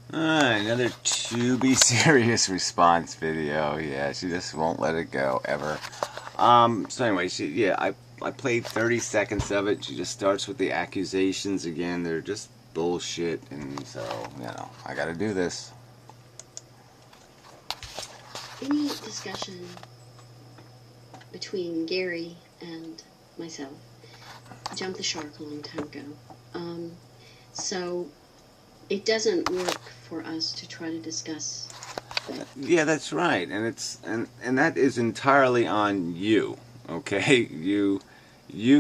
Another 2bsirius response video. Yeah, she just won't let it go ever. So anyway, I played 30 seconds of it. She just starts with the accusations again. They're just bullshit, and so I got to do this. Any discussion between Gary and myself jumped the shark a long time ago. So it doesn't work for us to try to discuss that. Yeah, that's right, and that is entirely on you. Okay, you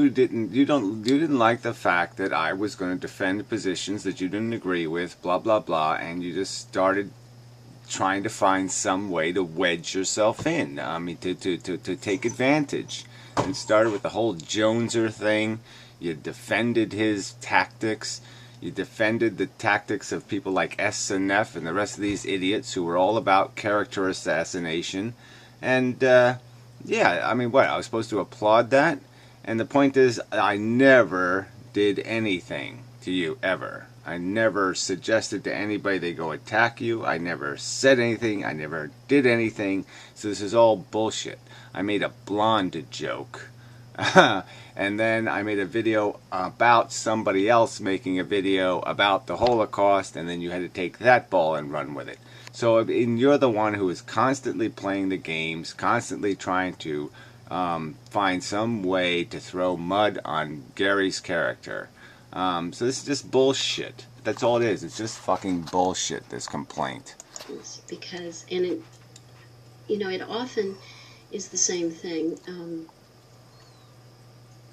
didn't like the fact that I was going to defend positions that you didn't agree with, blah blah blah, and you just started trying to find some way to wedge yourself in. I mean, to take advantage, and started with the whole Joneser thing. You defended his tactics. You defended the tactics of people like S&F and the rest of these idiots who were all about character assassination. And, yeah, I mean, what? I was supposed to applaud that? And the point is, I never did anything to you, ever. I never suggested to anybody they go attack you. I never said anything. I never did anything. So this is all bullshit. I made a blonde joke. And then I made a video about somebody else making a video about the Holocaust, and then you had to take that ball and run with it. So you're the one who is constantly playing the games, constantly trying to find some way to throw mud on Gary's character. So this is just bullshit. That's all it is. It's just fucking bullshit, this complaint. It's because, and it often is the same thing.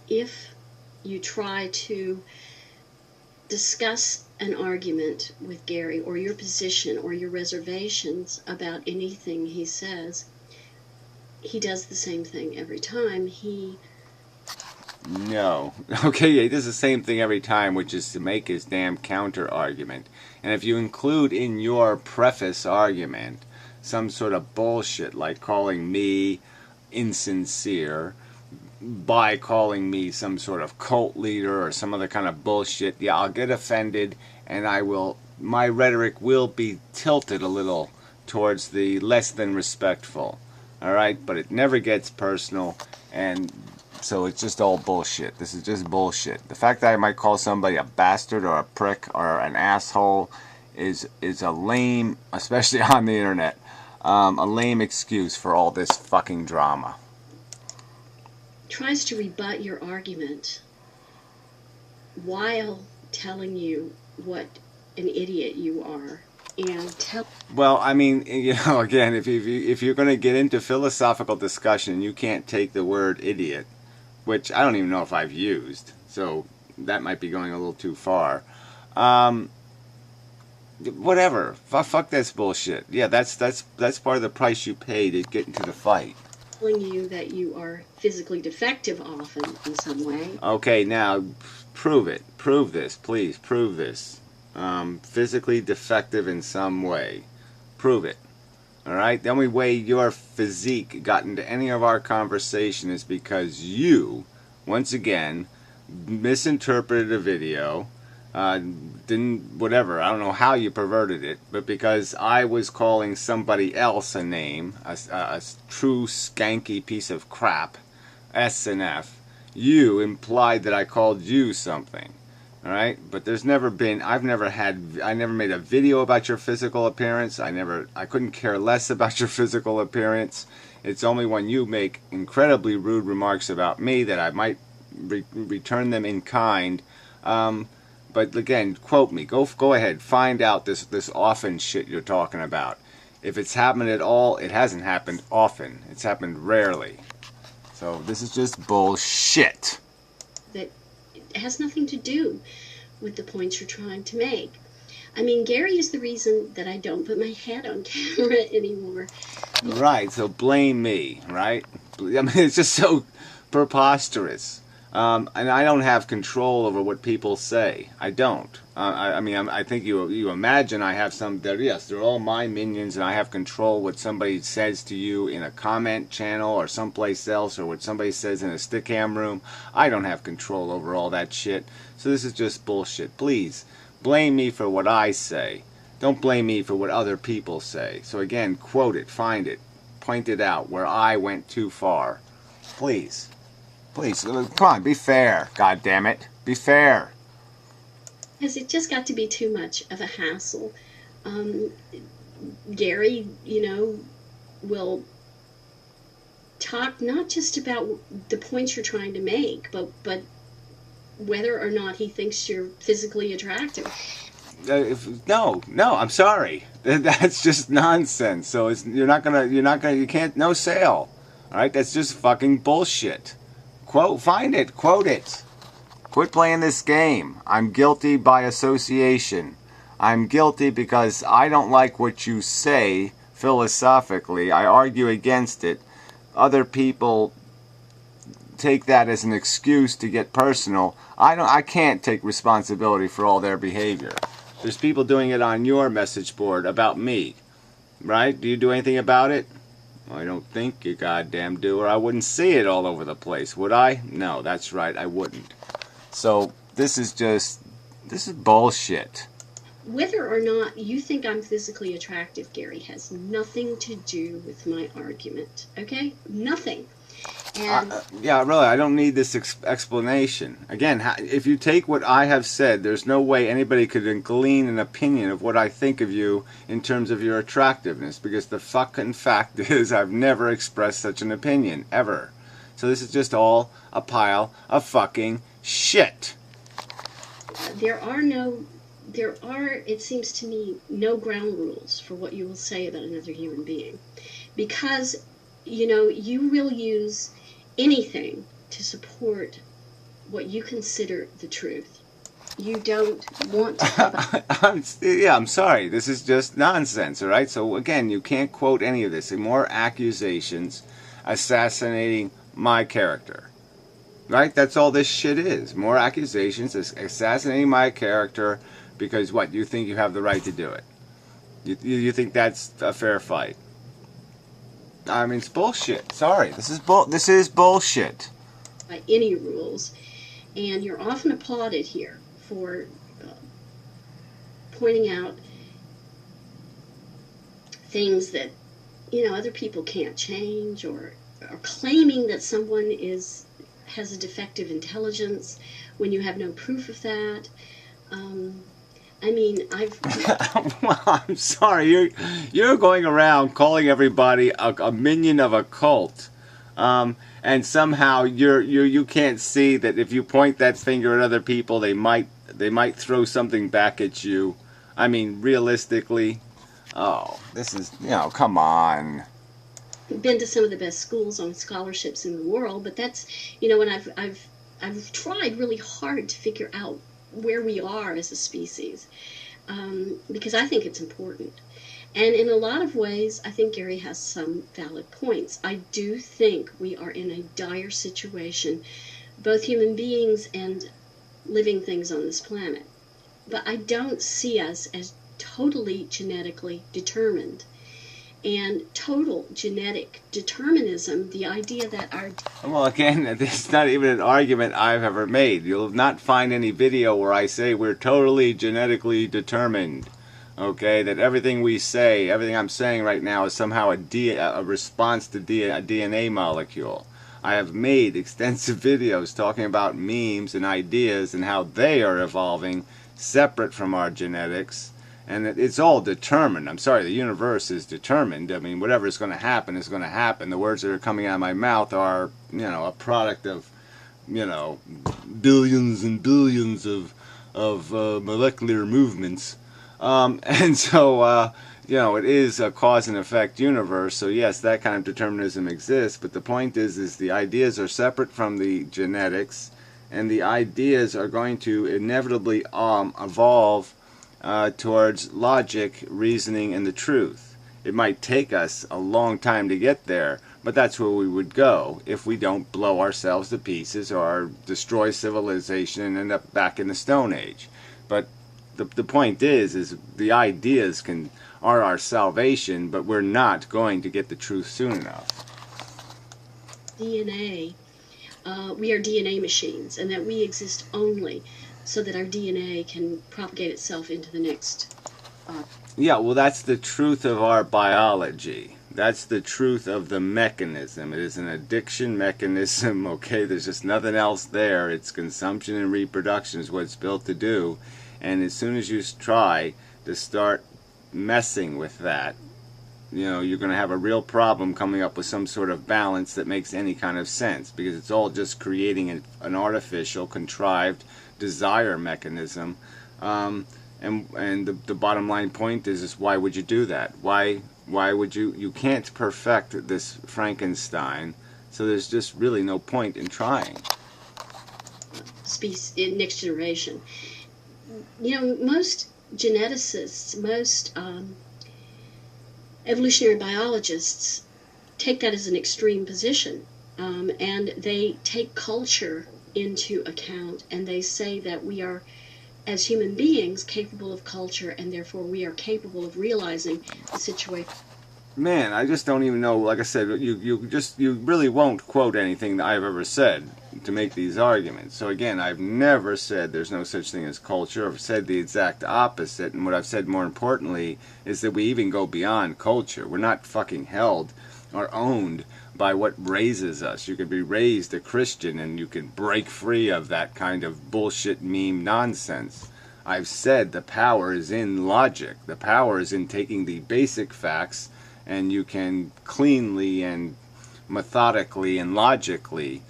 If you try to discuss an argument with Gary or your position or your reservations about anything he says, he does the same thing every time. No. Okay, yeah, he does the same thing every time, which is to make his damn counter argument. And if you include in your preface argument some sort of bullshit like calling me insincere, by calling me some sort of cult leader or some other kind of bullshit, yeah, I'll get offended, and my rhetoric will be tilted a little towards the less than respectful. Alright? But it never gets personal, and so it's just all bullshit. This is just bullshit. The fact that I might call somebody a bastard or a prick or an asshole is a lame, especially on the internet, a lame excuse for all this fucking drama. Tries to rebut your argument while telling you what an idiot you are, and well, I mean, again, if you're going to get into philosophical discussion, you can't take the word idiot, which I don't even know if I've used, so that might be going a little too far. Whatever, fuck this bullshit. Yeah, that's part of the price you pay to get into the fight. Telling you that you are physically defective often in some way. Okay, now prove it. Prove this, please. Prove this. Physically defective in some way. Prove it. Alright? The only way your physique got into any of our conversation is because you, once again, misinterpreted a video. Didn't, whatever, I don't know how you perverted it, but because I was calling somebody else a name, a true skanky piece of crap, S&F, you implied that I called you something. Alright? But there's never been, I never made a video about your physical appearance. I couldn't care less about your physical appearance. It's only when you make incredibly rude remarks about me that I might return them in kind. But again, quote me. Go ahead. Find out this often shit you're talking about. If it's happened at all, it hasn't happened often. It's happened rarely. So this is just bullshit. That it has nothing to do with the points you're trying to make. I mean, Gary is the reason that I don't put my head on camera anymore. Right, so blame me, right? I mean, it's just so preposterous. And I don't have control over what people say. I don't. I mean, I think you imagine I have some. Yes, they're all my minions, and I have control what somebody says to you in a comment channel or someplace else, or what somebody says in a stickam room. I don't have control over all that shit. So this is just bullshit. Please blame me for what I say, Don't blame me for what other people say. So again, quote it, find it, point it out where I went too far. Please. Please, come on, be fair, God damn it. Be fair. Because it just got to be too much of a hassle. Gary, will talk not just about the points you're trying to make, but whether or not he thinks you're physically attractive. No, I'm sorry. That's just nonsense. So you can't, no sale. All right, that's just fucking bullshit. Find it, quote it. Quit playing this game. I'm guilty by association. I'm guilty because I don't like what you say philosophically. I argue against it. Other people take that as an excuse to get personal. I can't take responsibility for all their behavior. There's people doing it on your message board about me, right? Do you do anything about it? Well, I don't think you goddamn do, or I wouldn't see it all over the place, would I? No, that's right, I wouldn't. So this is bullshit. Whether or not you think I'm physically attractive, Gary, has nothing to do with my argument, okay? Nothing. And yeah, really, I don't need this explanation. Again, if you take what I have said, there's no way anybody could glean an opinion of what I think of you in terms of your attractiveness, because the fucking fact is I've never expressed such an opinion, ever. So this is just all a pile of fucking shit. There are, it seems to me, no ground rules for what you will say about another human being. Because, you will use anything to support what you consider the truth. You don't want to. I'm sorry. This is just nonsense, all right? So, again, you can't quote any of this. More accusations assassinating my character. Right? That's all this shit is. More accusations assassinating my character because, what, you think you have the right to do it? You think that's a fair fight? I mean, it's bullshit. Sorry. This is bullshit. By any rules. And you're often applauded here for pointing out things that, other people can't change, or claiming that someone has a defective intelligence when you have no proof of that. Well, I'm sorry. You're going around calling everybody a minion of a cult, and somehow you can't see that if you point that finger at other people, they might throw something back at you. I mean, realistically, this is come on. Been to some of the best schools on scholarships in the world, but that's and I've tried really hard to figure out where we are as a species, because I think it's important. And in a lot of ways, I think Gary has some valid points. I do think we are in a dire situation, both human beings and living things on this planet. But I don't see us as totally genetically determined. And total genetic determinism, the idea that our... Well, again, it's not even an argument I've ever made. You'll not find any video where I say we're totally genetically determined. Okay, that everything we say, everything I'm saying right now is somehow a response to a DNA molecule. I have made extensive videos talking about memes and ideas and how they are evolving separate from our genetics. And it's all determined. I'm sorry, the universe is determined. I mean, whatever is going to happen is going to happen. The words that are coming out of my mouth are, a product of, billions and billions of molecular movements. And so, it is a cause and effect universe. So yes, that kind of determinism exists. But the point is the ideas are separate from the genetics, and the ideas are going to inevitably evolve towards logic, reasoning, and the truth. It might take us a long time to get there, but that's where we would go if we don't blow ourselves to pieces or destroy civilization and end up back in the Stone Age. But the point is the ideas are our salvation, but we're not going to get the truth soon enough. DNA, we are DNA machines, and that we exist only so that our DNA can propagate itself into the next Yeah, well, that's the truth of our biology. That's the truth of the mechanism. It is an addiction mechanism, okay? There's just nothing else there. It's consumption and reproduction is what it's built to do. And as soon as you try to start messing with that, you know, you're going to have a real problem coming up with some sort of balance that makes any kind of sense, because it's all just creating an artificial, contrived desire mechanism. And the bottom line point is why would you do that? Why would you can't perfect this Frankenstein, so there's just really no point in trying. Next generation. You know, most geneticists, most evolutionary biologists take that as an extreme position, and they take culture into account, and they say that we are, as human beings, capable of culture, and therefore we are capable of realizing the situation. Man, I just don't even know. Like I said, you really won't quote anything that I've ever said to make these arguments. So again, I've never said there's no such thing as culture. I've said the exact opposite, and what I've said more importantly is that we even go beyond culture. We're not fucking held or owned by what raises us. You could be raised a Christian and you can break free of that kind of bullshit meme nonsense. I've said the power is in logic. The power is in taking the basic facts, and you can cleanly and methodically and logically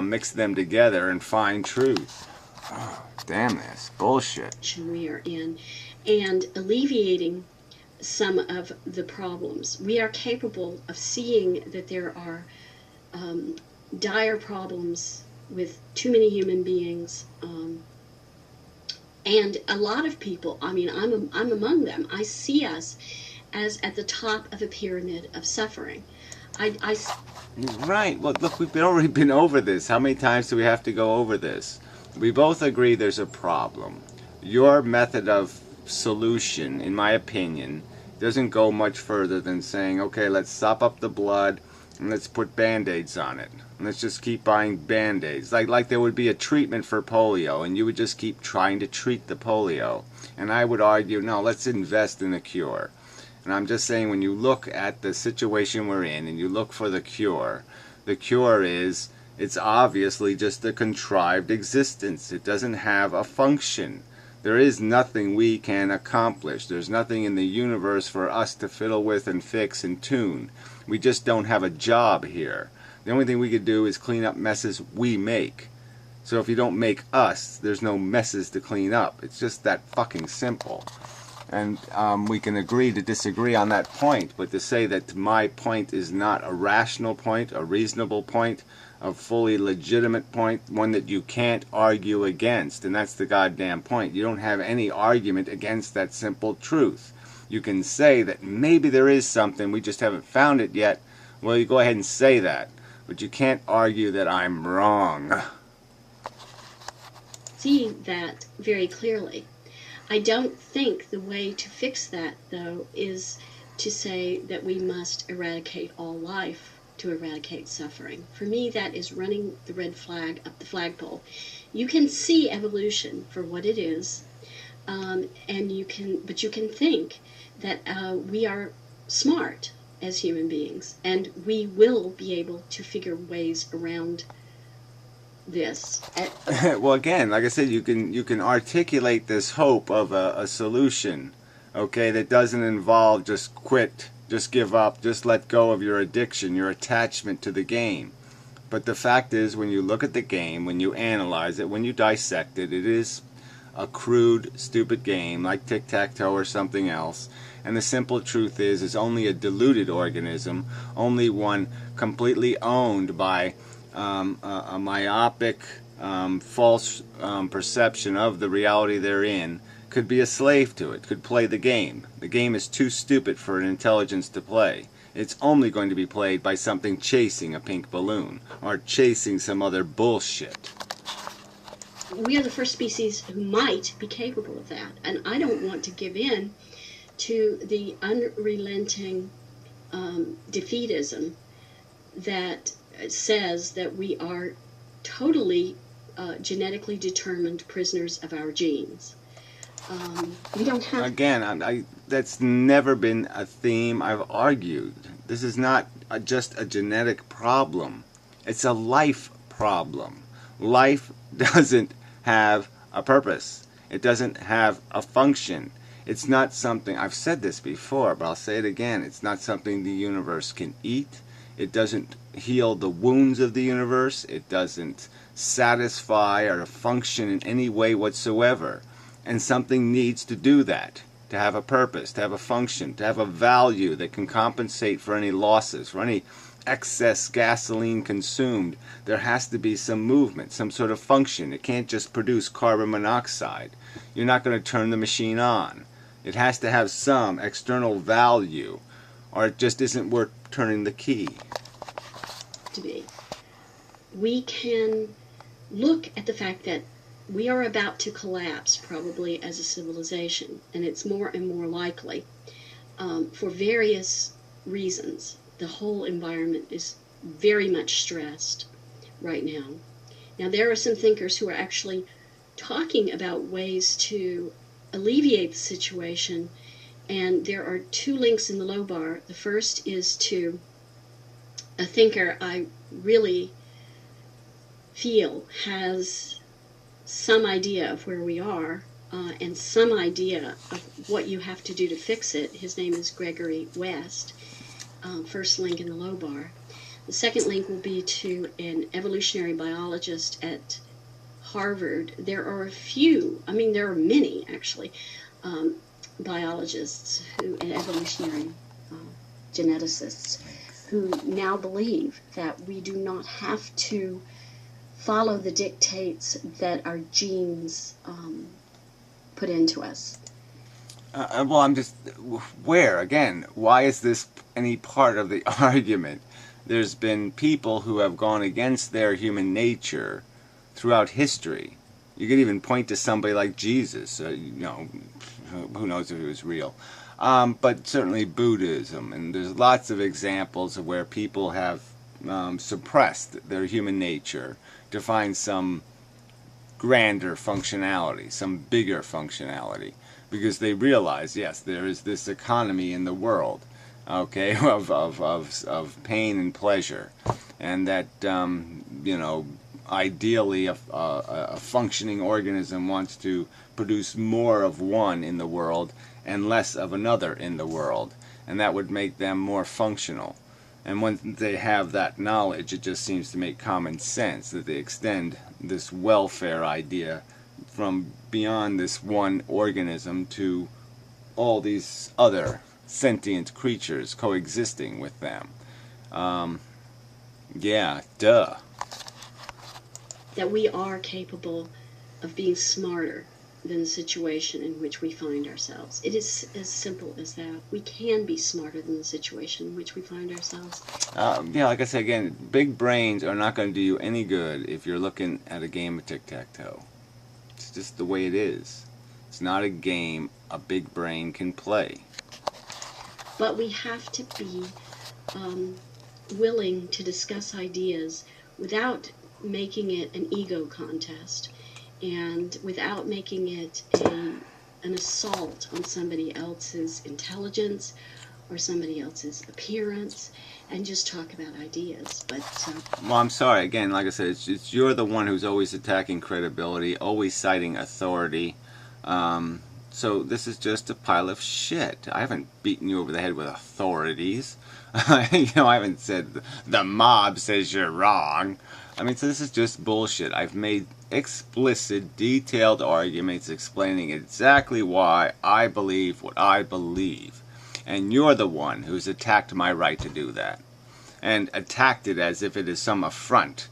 mix them together and find truth. Oh, damn this bullshit. We are in, and alleviating some of the problems. We are capable of seeing that there are dire problems with too many human beings, and a lot of people. I mean, I'm among them. I see us as at the top of a pyramid of suffering. Right. Well, look, we've already been over this. How many times do we have to go over this? We both agree there's a problem. Your method of solution, in my opinion, doesn't go much further than saying, okay, let's sop up the blood and let's put Band-Aids on it. And let's just keep buying Band-Aids. Like there would be a treatment for polio, and you would just keep trying to treat the polio. And I would argue, no, let's invest in a cure. And I'm just saying, when you look at the situation we're in and you look for the cure is, it's obviously just a contrived existence. It doesn't have a function. There is nothing we can accomplish. There's nothing in the universe for us to fiddle with and fix and tune. We just don't have a job here. The only thing we could do is clean up messes we make. So if you don't make us, there's no messes to clean up. It's just that fucking simple. And we can agree to disagree on that point, but to say that my point is not a rational point, a reasonable point, a fully legitimate point, one that you can't argue against, and that's the goddamn point. You don't have any argument against that simple truth. You can say that maybe there is something, we just haven't found it yet. Well, you go ahead and say that, but you can't argue that I'm wrong. See that very clearly. I don't think the way to fix that, though, is to say that we must eradicate all life to eradicate suffering. For me, that is running the red flag up the flagpole. You can see evolution for what it is, but you can think that we are smart as human beings, and we will be able to figure ways around this. Well, again, like I said, you can articulate this hope of a solution, okay, that doesn't involve just quit, just give up, just let go of your addiction, your attachment to the game. But the fact is, when you look at the game, when you analyze it, when you dissect it, it is a crude, stupid game like tic-tac-toe or something else. And the simple truth is, it's only a deluded organism, only one completely owned by a myopic, false perception of the reality they're in, could be a slave to it, could play the game. The game is too stupid for an intelligence to play. It's only going to be played by something chasing a pink balloon, or chasing some other bullshit. We are the first species who might be capable of that, and I don't want to give in to the unrelenting defeatism that says that we are totally genetically determined prisoners of our genes. We don't have... Again, that's never been a theme I've argued. This is not just a genetic problem. It's a life problem. Life doesn't have a purpose. It doesn't have a function. It's not something, I've said this before, but I'll say it again, it's not something the universe can eat. It doesn't heal the wounds of the universe. It doesn't satisfy or function in any way whatsoever. And something needs to do that, to have a purpose, to have a function, to have a value that can compensate for any losses, for any excess gasoline consumed. There has to be some movement, some sort of function. It can't just produce carbon monoxide. You're not going to turn the machine on. It has to have some external value, or it just isn't worth turning the key. To be. We can look at the fact that we are about to collapse probably as a civilization, and it's more and more likely for various reasons. The whole environment is very much stressed right now. Now, there are some thinkers who are actually talking about ways to alleviate the situation, and there are two links in the low bar. The first is to a thinker I really feel has some idea of where we are and some idea of what you have to do to fix it. His name is Gregory West. First link in the low bar. The second link will be to an evolutionary biologist at Harvard. There are a few, I mean there are many actually, biologists and evolutionary geneticists who now believe that we do not have to follow the dictates that our genes put into us. Well, I'm just... Where? Again, why is this any part of the argument? There's been people who have gone against their human nature throughout history. You could even point to somebody like Jesus. Who knows if he was real. But certainly Buddhism. And there's lots of examples of where people have suppressed their human nature to find some grander functionality, some bigger functionality, because they realize, yes, there is this economy in the world, okay, of pain and pleasure, and that ideally a functioning organism wants to produce more of one in the world and less of another in the world, and that would make them more functional. And when they have that knowledge, it just seems to make common sense that they extend this welfare idea from beyond this one organism to all these other sentient creatures coexisting with them. Yeah, duh. That we are capable of being smarter than the situation in which we find ourselves. It is as simple as that. We can be smarter than the situation in which we find ourselves. Yeah, like I said again, big brains are not going to do you any good if you're looking at a game of tic-tac-toe. It's just the way it is. It's not a game a big brain can play. But we have to be willing to discuss ideas without making it an ego contest, and without making it an assault on somebody else's intelligence or somebody else's appearance, and just talk about ideas. But well, I'm sorry. Again, like I said, it's you're the one who's always attacking credibility, always citing authority. So this is just a pile of shit. I haven't beaten you over the head with authorities. I haven't said the mob says you're wrong. I mean, so this is just bullshit. I've made explicit, detailed arguments explaining exactly why I believe what I believe. And you're the one who's attacked my right to do that. And attacked it as if it is some affront.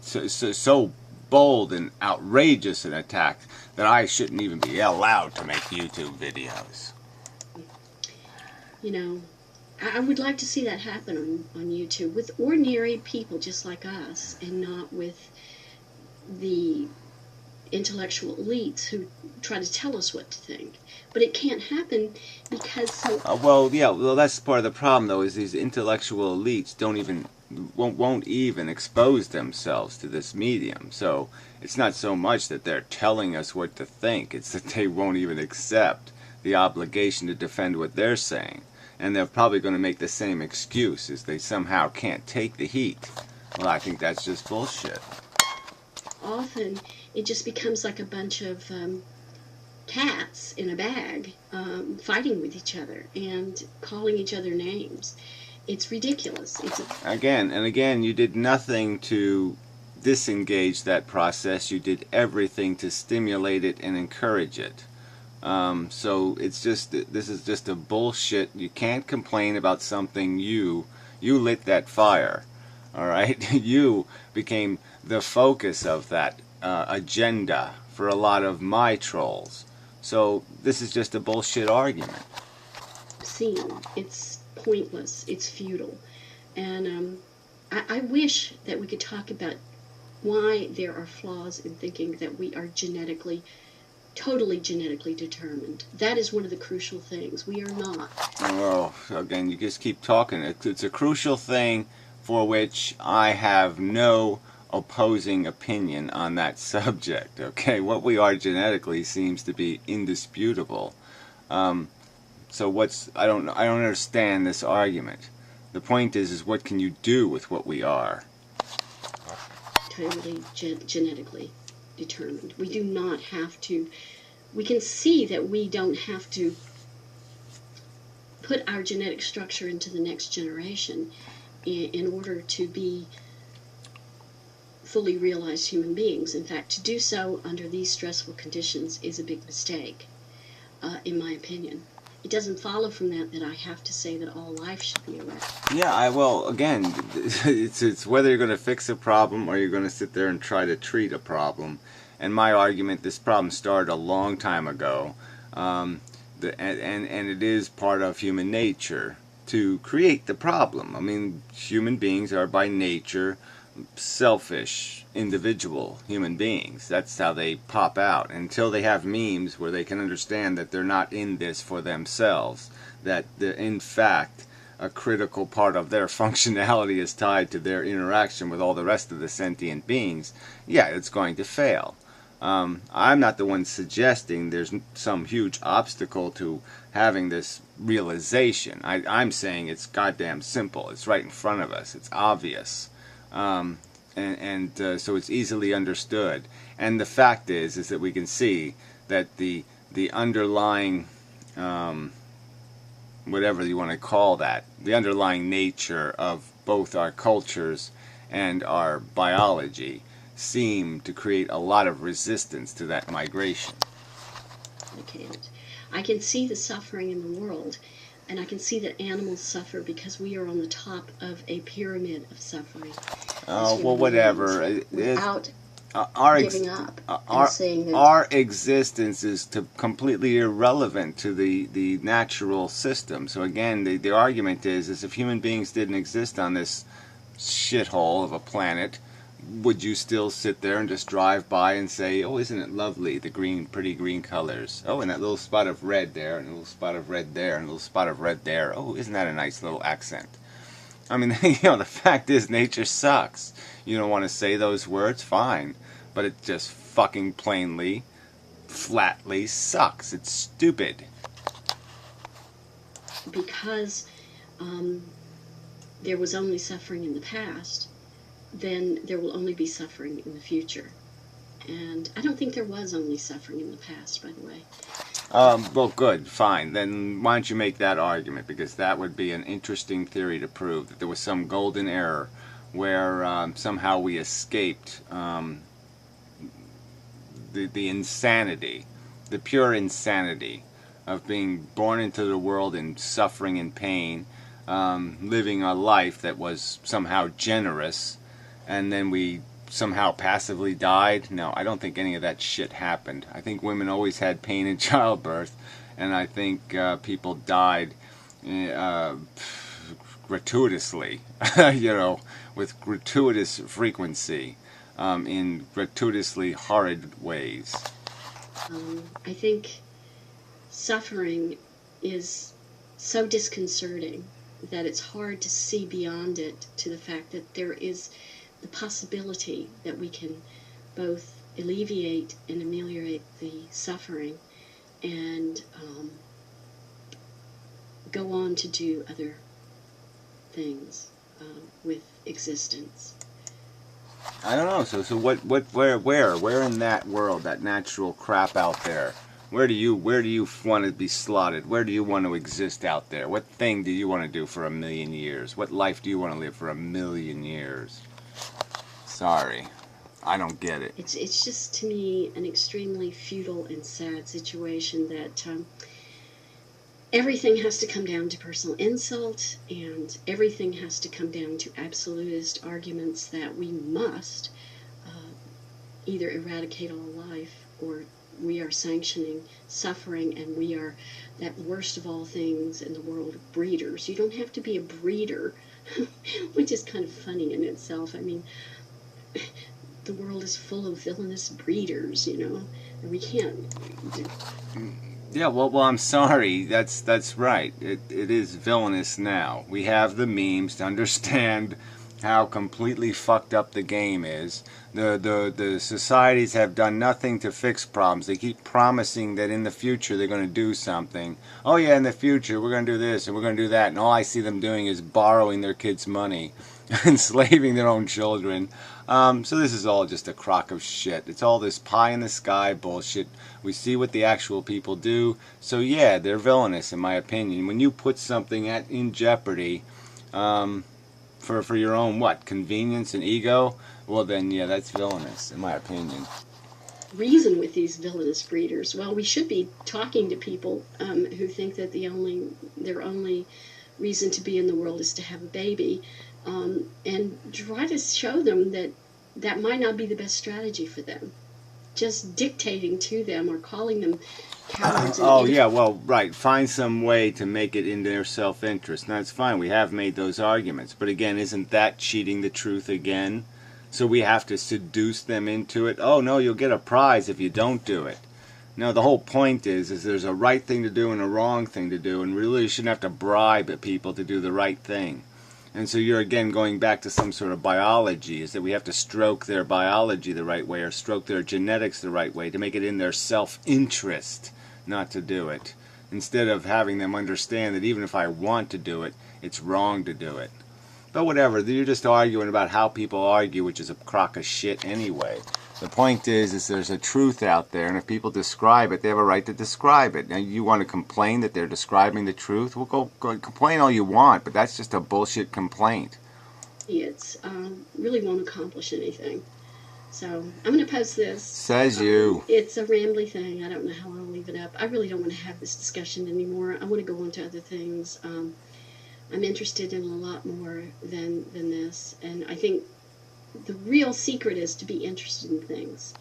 So bold and outrageous an attack that I shouldn't even be allowed to make YouTube videos. I would like to see that happen on YouTube with ordinary people just like us, and not with the intellectual elites who try to tell us what to think. But it can't happen because well, that's part of the problem, though, is these intellectual elites don't even won't even expose themselves to this medium. So it's not so much that they're telling us what to think, it's that they won't even accept the obligation to defend what they're saying. And they're probably going to make the same excuse, is they somehow can't take the heat. Well, I think that's just bullshit. Often it just becomes like a bunch of cats in a bag fighting with each other and calling each other names. It's ridiculous. Again and again, you did nothing to disengage that process. You did everything to stimulate it and encourage it. So it's just, this is just a bullshit. You can't complain about something you lit that fire. All right, you became the focus of that agenda for a lot of my trolls. So this is just a bullshit argument. It's pointless. It's futile. And I wish that we could talk about why there are flaws in thinking that we are totally genetically determined. That is one of the crucial things. We are not. Well, again, you just keep talking. It's a crucial thing for which I have no opposing opinion on that subject. Okay, what we are genetically seems to be indisputable. So I don't understand this argument. The point is what can you do with what we are? Totally genetically determined. We do not have to. We can see that we don't have to put our genetic structure into the next generation in order to be fully realized human beings. In fact, to do so under these stressful conditions is a big mistake, in my opinion. It doesn't follow from that I have to say that all life should be erect. Yeah, well, again, it's whether you're going to fix a problem or you're going to sit there and try to treat a problem. And my argument, this problem started a long time ago, and it is part of human nature to create the problem. I mean, human beings are by nature selfish, individual human beings. That's how they pop out. Until they have memes where they can understand that they're not in this for themselves, that in fact a critical part of their functionality is tied to their interaction with all the rest of the sentient beings, yeah, it's going to fail. I'm not the one suggesting there's some huge obstacle to having this realization. I'm saying it's goddamn simple. It's right in front of us. It's obvious. So it's easily understood. And the fact is that we can see that the underlying, whatever you want to call that, the underlying nature of both our cultures and our biology seem to create a lot of resistance to that migration. I can see the suffering in the world, and I can see that animals suffer because we are on the top of a pyramid of suffering. Oh, well, whatever. Without giving up our, and saying that our existence is completely irrelevant to the natural system. So again, the argument is if human beings didn't exist on this shithole of a planet, would you still sit there and just drive by and say, oh, isn't it lovely, the pretty green colors? Oh, and that little spot of red there, and a little spot of red there, and a little spot of red there. Oh, isn't that a nice little accent? I mean, the fact is nature sucks. You don't want to say those words? Fine. But it just fucking plainly, flatly sucks. It's stupid. Because there was only suffering in the past, then there will only be suffering in the future. And I don't think there was only suffering in the past, by the way. Well, good, fine. Then why don't you make that argument? Because that would be an interesting theory to prove, that there was some golden era where somehow we escaped the insanity, the pure insanity of being born into the world in suffering and pain, living a life that was somehow generous, and then we somehow passively died. No, I don't think any of that shit happened. I think women always had pain in childbirth, and I think people died gratuitously, with gratuitous frequency, in gratuitously horrid ways. I think suffering is so disconcerting that it's hard to see beyond it, to the fact that there is the possibility that we can both alleviate and ameliorate the suffering and go on to do other things with existence. I don't know. So where in that world, that natural crap out there, where do you want to be slotted? Where do you want to exist out there? What thing do you want to do for 1,000,000 years? What life do you want to live for 1,000,000 years? Sorry, I don't get it. It's just, to me, an extremely futile and sad situation that everything has to come down to personal insult, and everything has to come down to absolutist arguments that we must either eradicate all life, or we are sanctioning suffering, and we are that worst of all things in the world of breeders. You don't have to be a breeder, which is kind of funny in itself. I mean, the world is full of villainous breeders, you know, and we can't... Yeah, well, I'm sorry. That's right. It is villainous now. We have the memes to understand how completely fucked up the game is. The societies have done nothing to fix problems. They keep promising that in the future they're going to do something. Oh yeah, in the future we're going to do this and we're going to do that. And all I see them doing is borrowing their kids' money, enslaving their own children. So this is all just a crock of shit. It's all this pie in the sky bullshit. We see what the actual people do. So yeah, they're villainous in my opinion. When you put something in jeopardy for your own convenience and ego, well then yeah, that's villainous in my opinion. Reason with these villainous breeders. Well, we should be talking to people who think that their only reason to be in the world is to have a baby, and try to show them that that might not be the best strategy for them. Just dictating to them or calling them cowards. Oh yeah, well, right. Find some way to make it in their self-interest. And that's fine. We have made those arguments. But again, isn't that cheating the truth again? So we have to seduce them into it. Oh no, you'll get a prize if you don't do it. No, the whole point is there's a right thing to do and a wrong thing to do, and really you shouldn't have to bribe people to do the right thing. And so you're again going back to some sort of biology, is that we have to stroke their biology the right way or stroke their genetics the right way to make it in their self-interest not to do it, instead of having them understand that even if I want to do it, it's wrong to do it. But whatever, you're just arguing about how people argue, which is a crock of shit anyway. The point is there's a truth out there, and if people describe it, they have a right to describe it. Now, you want to complain that they're describing the truth? Well, go complain all you want, but that's just a bullshit complaint. It's really won't accomplish anything. So I'm going to post this. Says you. It's a rambly thing. I don't know how I'll leave it up. I really don't want to have this discussion anymore. I want to go on to other things. I'm interested in a lot more than this, and I think the real secret is to be interested in things.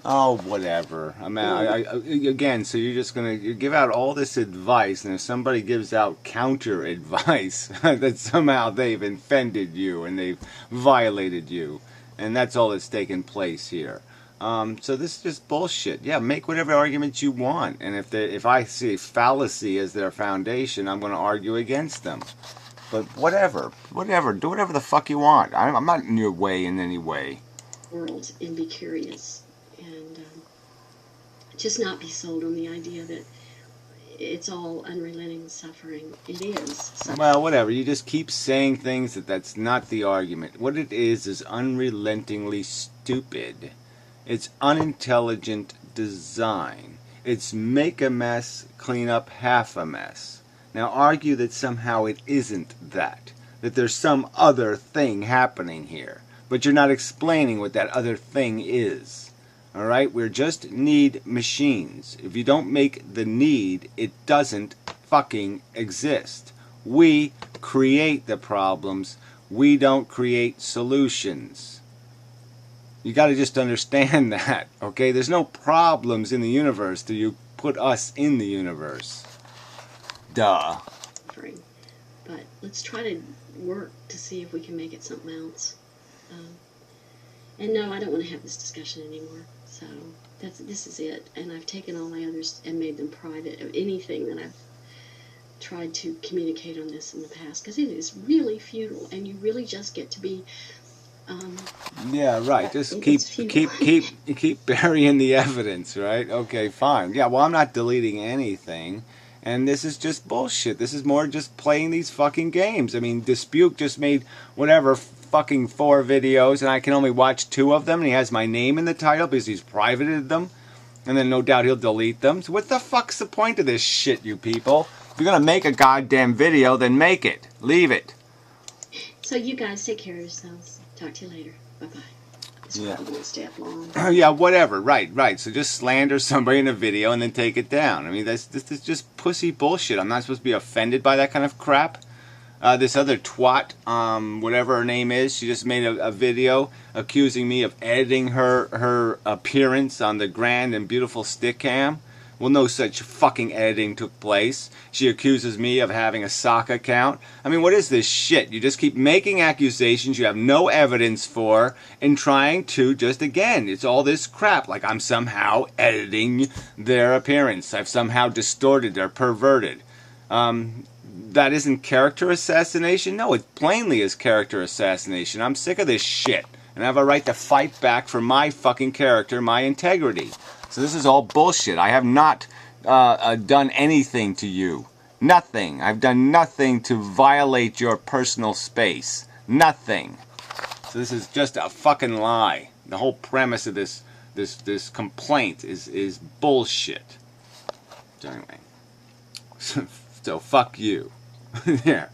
Oh, whatever. I mean, again, so you're just going to give out all this advice, and if somebody gives out counter advice, that somehow they've offended you and they've violated you, and that's all that's taken place here. So this is just bullshit. Yeah, make whatever arguments you want, and if I see fallacy as their foundation, I'm going to argue against them. But whatever, do whatever the fuck you want. I'm not in your way in any way. World, and be curious, and just not be sold on the idea that it's all unrelenting suffering. It is suffering. Well, whatever. You just keep saying things that's not the argument. What it is unrelentingly stupid. It's unintelligent design. It's make a mess, clean up half a mess. Now argue that somehow it isn't that there's some other thing happening here. But you're not explaining what that other thing is. Alright? We just need machines. If you don't make the need, it doesn't fucking exist. We create the problems. We don't create solutions. You gotta just understand that. Okay? There's no problems in the universe till you put us in the universe. Duh. But let's try to work to see if we can make it something else. And no, I don't want to have this discussion anymore. So this is it. And I've taken all my others and made them private. Anything that tried to communicate on this in the past, because it is really futile, and you really just get to be. Yeah, right. Just it's keep burying the evidence, right? Okay, fine. Yeah, well, I'm not deleting anything, and this is just bullshit. This is more just playing these fucking games. I mean, Dispute just made whatever fucking 4 videos, and I can only watch 2 of them, and he has my name in the title because he's privated them, and then no doubt he'll delete them. So what the fuck's the point of this shit, you people? If you're gonna make a goddamn video, then make it. Leave it. So you guys take care of yourselves. Talk to you later. Bye-bye. It's probably going to stay up long. Yeah, whatever. Right. So just slander somebody in a video and then take it down. I mean, this is just pussy bullshit. I'm not supposed to be offended by that kind of crap. This other twat, whatever her name is, she just made a video accusing me of editing her appearance on the grand and beautiful Stickam. Well, no such fucking editing took place. She accuses me of having a sock account. I mean, what is this shit? You just keep making accusations you have no evidence for and trying to just, again, it's all this crap. Like I'm somehow editing their appearance. I've somehow distorted or perverted. That isn't character assassination? No, it plainly is character assassination. I'm sick of this shit. And I have a right to fight back for my fucking character, my integrity. So this is all bullshit. I have not done anything to you. Nothing. I've done nothing to violate your personal space. Nothing. So this is just a fucking lie. The whole premise of this complaint is bullshit. So anyway. So fuck you. There.